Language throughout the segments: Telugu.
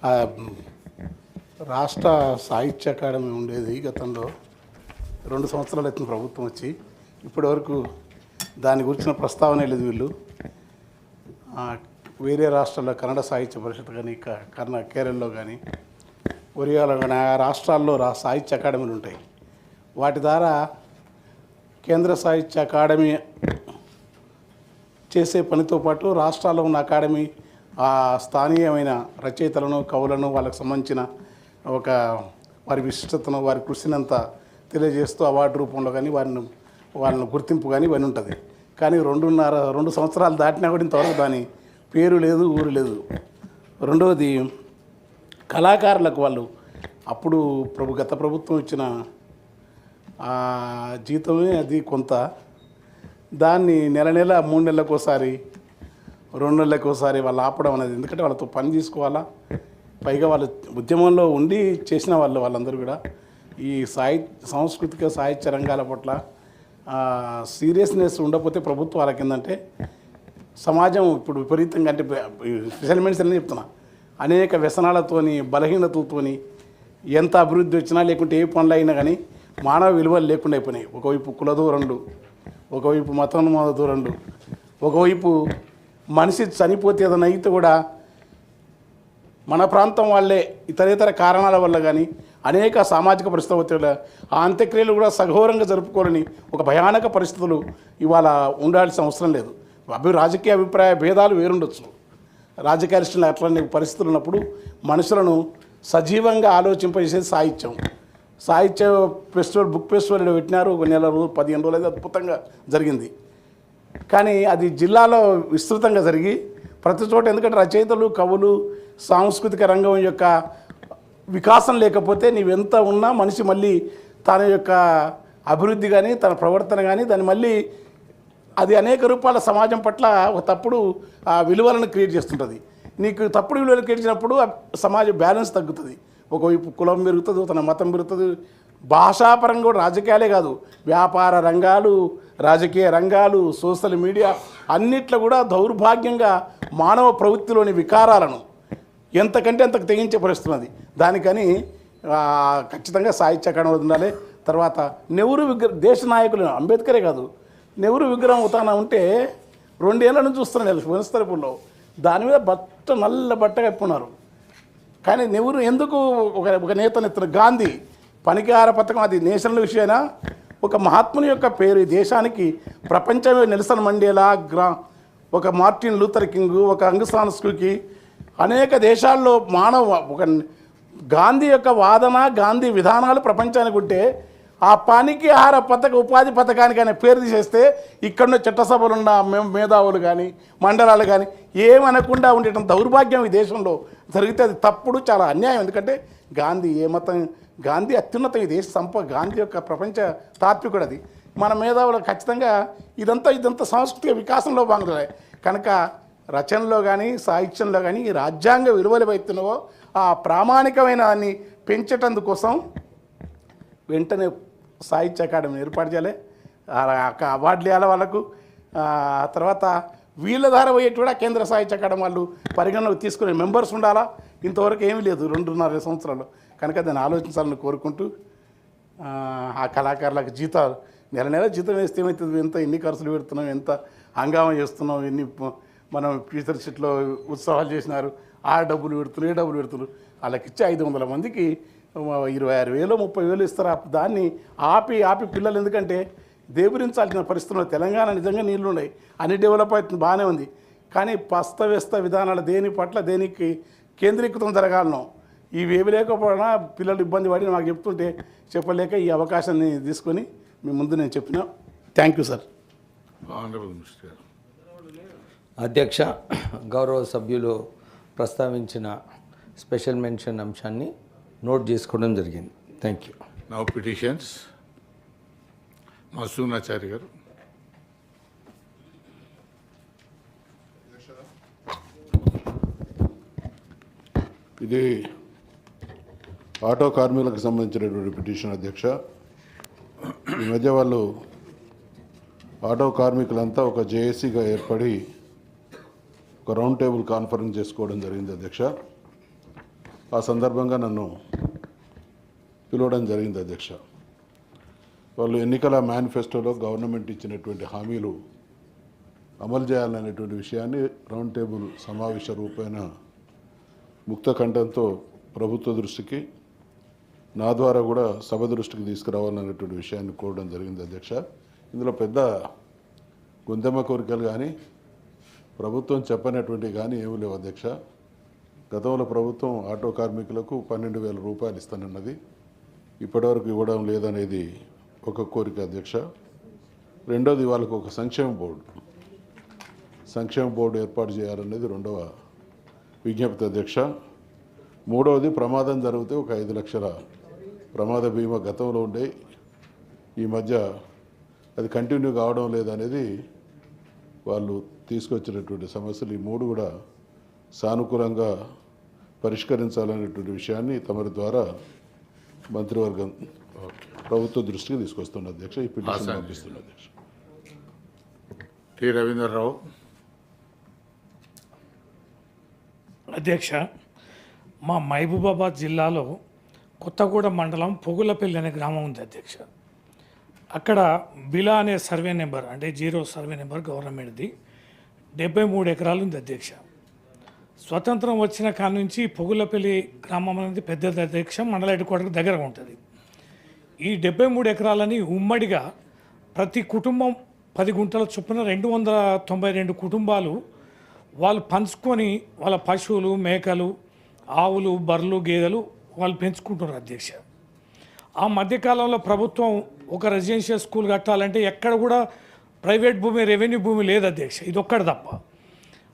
ఆ, రాష్ట్ర సాహిత్య అకాడమీ ఉండేది గతంలో 2 సంవత్సరాలు అవుతుంది ప్రభుత్వం వచ్చి. ఇప్పటి వరకు దాని గురించిన ప్రస్తావనే లేదు. వీళ్ళు వేరే రాష్ట్రాల్లో కన్నడ సాహిత్య పరిషత్ కానీ కేరళలో కానీ ఒరియాలో కానీ ఆ రాష్ట్రాల్లో సాహిత్య అకాడమీలు ఉంటాయి. వాటి ద్వారా కేంద్ర సాహిత్య అకాడమీ చేసే పనితో పాటు రాష్ట్రాల్లో ఉన్న అకాడమీ ఆ స్థానికమైన రచయితలను, కవులను, వాళ్ళకు సంబంధించిన ఒక వారి విశిష్టతను, వారి కృషినంతా తెలియజేస్తూ అవార్డు రూపంలో కానీ వాళ్ళని గుర్తింపు కానీ ఇవన్నీ ఉంటుంది. కానీ 2 సంవత్సరాలు దాటినా కూడా ఇంతవరకు దాని పేరు లేదు, ఊరు లేదు. రెండవది, కళాకారులకు వాళ్ళు అప్పుడు గత ప్రభుత్వం ఇచ్చిన జీతమే అది కొంత, దాన్ని నెల 3 నెలలకోసారి 2 నెలలకోసారి వాళ్ళు ఆపడం అనేది. ఎందుకంటే వాళ్ళతో పని తీసుకోవాలా, పైగా వాళ్ళు ఉద్యమంలో ఉండి చేసిన వాళ్ళందరూ కూడా ఈ సాంస్కృతిక సాహిత్య రంగాల పట్ల సీరియస్నెస్ ఉండకపోతే ప్రభుత్వాలకి ఏంటంటే సమాజం ఇప్పుడు విపరీతంగా, అంటే స్పెషల్ మెడిసిన్ అని చెప్తున్నా, అనేక వ్యసనాలతోని, బలహీనతలతోని ఎంత అభివృద్ధి వచ్చినా లేకుంటే ఏ పనులు అయినా కానీ మానవ విలువలు లేకుండా అయిపోయినాయి. ఒకవైపు కుల ధోరణులు, ఒకవైపు మతోన్మాద ధోరణులు, ఒకవైపు మనిషి చనిపోతే ఏదైనా అయితే కూడా మన ప్రాంతం వాళ్ళే ఇతరేతర కారణాల వల్ల కానీ అనేక సామాజిక పరిస్థితుల వల్ల ఆ అంత్యక్రియలు కూడా సఘోరంగా జరుపుకోవాలని ఒక భయానక పరిస్థితులు ఇవాళ ఉండాల్సిన అవసరం లేదు. రాజకీయ అభిప్రాయ భేదాలు వేరుండొచ్చు, రాజకీయాలు అట్లాంటి పరిస్థితులు ఉన్నప్పుడు మనుషులను సజీవంగా ఆలోచింపజేసేది సాహిత్య ఫెస్టివల్, బుక్ ఫెస్టివల్ పెట్టినారు. ఒక నెల రోజు 15 రోజులు అయితే అద్భుతంగా జరిగింది. కానీ అది జిల్లాలో విస్తృతంగా జరిగి ప్రతి చోట, ఎందుకంటే రచయితలు, కవులు, సాంస్కృతిక రంగం యొక్క వికాసం లేకపోతే నీవెంత ఉన్నా మనిషి మళ్ళీ తన యొక్క అభివృద్ధి కానీ తన ప్రవర్తన కానీ దాన్ని మళ్ళీ అది అనేక రూపాల సమాజం పట్ల ఒక తప్పుడు విలువలను క్రియేట్ చేస్తుంటుంది. నీకు తప్పుడు విలువలు క్రియేట్ చేసినప్పుడు సమాజ బ్యాలెన్స్ తగ్గుతుంది. ఒకవైపు కులం పెరుగుతుంది, తన మతం పెరుగుతుంది. భాషాపరంగా కూడా రాజకీయాలే కాదు, వ్యాపార రంగాలు, రాజకీయ రంగాలు, సోషల్ మీడియా అన్నిట్లో కూడా దౌర్భాగ్యంగా మానవ ప్రవృత్తిలోని వికారాలను ఎంతకంటే అంతకు తెగించే పరిస్థితున్నది. దానికని ఖచ్చితంగా సాహిత్య అకాడమీ ఉండాలి. తర్వాత నెహ్రూ విగ్రహం, దేశ నాయకులు అంబేద్కరే కాదు, నెహ్రూ విగ్రహం ఉతాన ఉంటే 2 ఏళ్ళ నుంచి చూస్తున్నాను వనస్థలపుల్లో, దాని మీద నల్ల బట్ట కప్పున్నారు. కానీ నెహ్రూ ఎందుకు ఒక నేతనెత్తున గాంధీ పనికిహార పథకం, అది నేషనల్ విషయమైనా ఒక మహాత్ముని యొక్క పేరు ఈ దేశానికి ప్రపంచమే, నెల్సన్ మండేలా, ఒక మార్టిన్ లూథర్ కింగ్, ఒక అంగసాన్ సూకీ, అనేక దేశాల్లో ఒక గాంధీ యొక్క వాదన, గాంధీ విధానాలు ప్రపంచానికి ఉంటే ఆ పనికి ఆహార ఉపాధి పథకానికి అనే పేరు తీసేస్తే ఇక్కడున్న చట్టసభలు ఉన్న మేధావులు కానీ మండలాలు కానీ ఏమనకుండా ఉండేటం దౌర్భాగ్యం ఈ దేశంలో జరిగితే అది తప్పుడు, చాలా అన్యాయం. ఎందుకంటే గాంధీ గాంధీ అత్యున్నతం ఈ దేశ గాంధీ యొక్క ప్రపంచ తాత్వికుడు. అది మన మేధావులు ఖచ్చితంగా ఇదంతా సాంస్కృతిక వికాసంలో భాగంగా కనుక రచనలో కానీ సాహిత్యంలో కానీ ఈ రాజ్యాంగ విలువలు అవుతున్నావో ఆ ప్రామాణికమైన దాన్ని పెంచటందుకోసం వెంటనే సాహిత్య అకాడమీని ఏర్పాటు చేయాలి, అవార్డులు ఇవ్వాలి వాళ్ళకు. తర్వాత వీళ్ళ ద్వారా పోయేటి కూడా కేంద్ర సాహిత్య అకాడమీ వాళ్ళు పరిగణలోకి తీసుకునే మెంబర్స్ ఉండాలా. ఇంతవరకు ఏమీ లేదు 2.5 సంవత్సరాలు. కనుక దాన్ని ఆలోచించాలని కోరుకుంటూ ఆ కళాకారులకు జీతాలు నెల జీతం వేస్తే ఏమవుతుంది, ఎన్ని ఖర్చులు పెడుతున్నాం, ఎంత హంగామా చేస్తున్నాం, ఎన్ని మనం ఫ్యూచర్ సిట్లో ఉత్సవాలు చేసినారు, ఆ డబ్బులు పెడుతున్నారు. వాళ్ళకి ఇచ్చే 500 మందికి 26,000 30,000 ఇస్తారు. దాన్ని ఆపి పిల్లలు, ఎందుకంటే దేవురించాల్సిన పరిస్థితుల్లో తెలంగాణ నిజంగా నీళ్లు ఉన్నాయి, అన్ని డెవలప్ అవుతుంది, బాగానే ఉంది. కానీ పస్తవ్యస్త విధానాలు దేనికి కేంద్రీకృతం జరగాలను ఇవేవి లేకపోయినా పిల్లలు ఇబ్బంది పడి నాకు చెప్తుంటే చెప్పలేక ఈ అవకాశాన్ని తీసుకొని మీ ముందు నేను చెప్పిన. Thank you sir. అధ్యక్ష, గౌరవ సభ్యులు ప్రస్తావించిన స్పెషల్ మెన్షన్ అంశాన్ని నోట్ చేసుకోవడం జరిగింది. Thank you. Now petitions. Masunachari గారు. ఇది ఆటో కార్మికులకు సంబంధించినటువంటి పిటిషన్ అధ్యక్ష. ఈ మధ్య వాళ్ళు ఆటో కార్మికులంతా ఒక జేఏసీగా ఏర్పడి ఒక రౌండ్ టేబుల్ కాన్ఫరెన్స్ చేసుకోవడం జరిగింది అధ్యక్ష. ఆ సందర్భంగా నన్ను పిలవడం జరిగింది అధ్యక్ష. వాళ్ళు ఎన్నికల మేనిఫెస్టోలో గవర్నమెంట్ ఇచ్చినటువంటి హామీలు అమలు చేయాలనేటువంటి విషయాన్ని రౌండ్ టేబుల్ సమావేశ రూపేణ ముక్త కంఠంతో ప్రభుత్వ దృష్టికి, నా ద్వారా కూడా సభ దృష్టికి తీసుకురావాలనేటువంటి విషయాన్ని కోరడం జరిగింది అధ్యక్ష. ఇందులో పెద్ద గొంతెమ్మ కోరికలు కానీ ప్రభుత్వం చెప్పనటువంటి కానీ ఏమీ లేవు అధ్యక్ష. గతంలో ప్రభుత్వం ఆటో కార్మికులకు 12,000 రూపాయలు ఇస్తానన్నది, ఇప్పటివరకు ఇవ్వడం లేదనేది ఒక కోరిక అధ్యక్ష. రెండోది వాళ్ళకు ఒక సంక్షేమ బోర్డు ఏర్పాటు చేయాలనేది రెండవ విజ్ఞప్తి అధ్యక్ష. మూడవది ప్రమాదం జరిగితే ఒక 5 లక్షల ప్రమాద బీమా గతంలో ఉండే, ఈ మధ్య అది కంటిన్యూ కావడం లేదనేది వాళ్ళు తీసుకొచ్చినటువంటి సమస్యలు. ఈ మూడు కూడా సానుకూలంగా పరిష్కరించాలనేటువంటి విషయాన్ని తమరి ద్వారా మంత్రివర్గం ప్రభుత్వ దృష్టికి తీసుకొస్తున్న అధ్యక్ష. ఈ పిటిషన్ పంపిస్తున్న అధ్యక్ష. టి రవీంద్రరావు. అధ్యక్ష, మా మహబూబాబాద్ జిల్లాలో కొత్తగూడెం మండలం పొగులపల్లి అనే గ్రామం ఉంది అధ్యక్ష. అక్కడ బిలా అనే సర్వే నెంబర్, అంటే 0 సర్వే నెంబర్ గవర్నమెంట్ది, 73 ఎకరాలు ఉంది అధ్యక్ష. స్వతంత్రం వచ్చిన కాడ నుంచి పొగులపల్లి గ్రామం అనేది పెద్దది అధ్యక్ష, మండల హెడ్ క్వార్టర్కి దగ్గరగా ఉంటుంది. ఈ 73 ఎకరాలని ఉమ్మడిగా ప్రతి కుటుంబం 10 గుంటల చొప్పున 292 కుటుంబాలు వాళ్ళు పంచుకొని వాళ్ళ పశువులు, మేకలు, ఆవులు, బర్రెలు, గేదెలు వాళ్ళు పెంచుకుంటున్నారు అధ్యక్ష. ఆ మధ్యకాలంలో ప్రభుత్వం ఒక రెసిడెన్షియల్ స్కూల్ కట్టాలంటే ఎక్కడ కూడా ప్రైవేట్ భూమి, రెవెన్యూ భూమి లేదు అధ్యక్ష, ఇది ఒక్కటి తప్ప.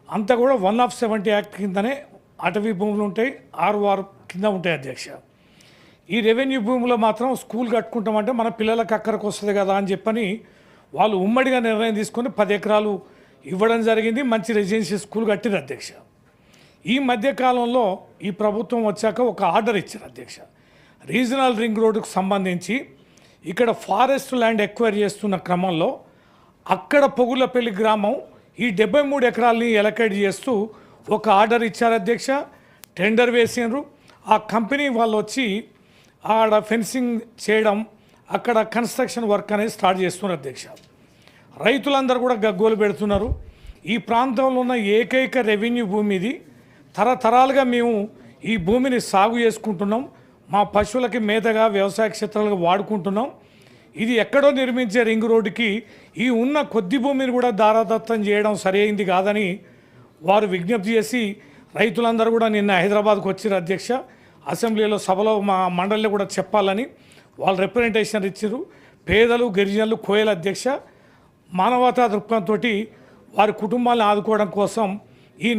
అంతా కూడా 1/70 యాక్ట్ కిందనే అటవీ భూములు ఉంటాయి, ఆర్ఓఆర్ కింద ఉంటాయి అధ్యక్ష. ఈ రెవెన్యూ భూమిలో మాత్రం స్కూల్ కట్టుకుంటామంటే మన పిల్లలకు అక్కడికి వస్తుంది కదా అని చెప్పని వాళ్ళు ఉమ్మడిగా నిర్ణయం తీసుకొని 10 ఎకరాలు ఇవ్వడం జరిగింది. మంచి రెసిడెన్షియల్ స్కూల్ కట్టింది అధ్యక్ష. ఈ మధ్యకాలంలో ఈ ప్రభుత్వం వచ్చాక ఒక ఆర్డర్ ఇచ్చారు అధ్యక్ష. రీజనల్ రింగ్ రోడ్డుకు సంబంధించి ఇక్కడ ఫారెస్ట్ ల్యాండ్ ఎక్వైర్ చేస్తున్న క్రమంలో అక్కడ పొగులపల్లి గ్రామం ఈ 73 ఎకరాలని ఎలకేట్ చేస్తూ ఒక ఆర్డర్ ఇచ్చారు అధ్యక్ష. టెండర్ వేసినారు. ఆ కంపెనీ వాళ్ళు వచ్చి ఆడ ఫెన్సింగ్ చేయడం, అక్కడ కన్స్ట్రక్షన్ వర్క్ అనేది స్టార్ట్ చేస్తున్నారు అధ్యక్ష. రైతులందరూ కూడా గగ్గోలు పెడుతున్నారు. ఈ ప్రాంతంలో ఉన్న ఏకైక రెవెన్యూ భూమి ఇది. తరతరాలుగా మేము ఈ భూమిని సాగు చేసుకుంటున్నాం, మా పశువులకి మేతగా, వ్యవసాయ క్షేత్రాలుగా వాడుకుంటున్నాం. ఇది ఎక్కడో నిర్మించే రింగ్ రోడ్డుకి ఈ ఉన్న కొద్ది భూమిని కూడా దారాదత్తం చేయడం సరైంది కాదని వారు విజ్ఞప్తి చేసి రైతులందరూ కూడా నిన్న హైదరాబాద్కు వచ్చారు అధ్యక్ష. అసెంబ్లీలో సభలో మా మండలిలో కూడా చెప్పాలని వాళ్ళు రిప్రజెంటేషన్ ఇచ్చారు. పేదలు, గిరిజనులు, కోయల అధ్యక్ష మానవతా దృక్పథంతో వారి కుటుంబాలను ఆదుకోవడం కోసం ఈ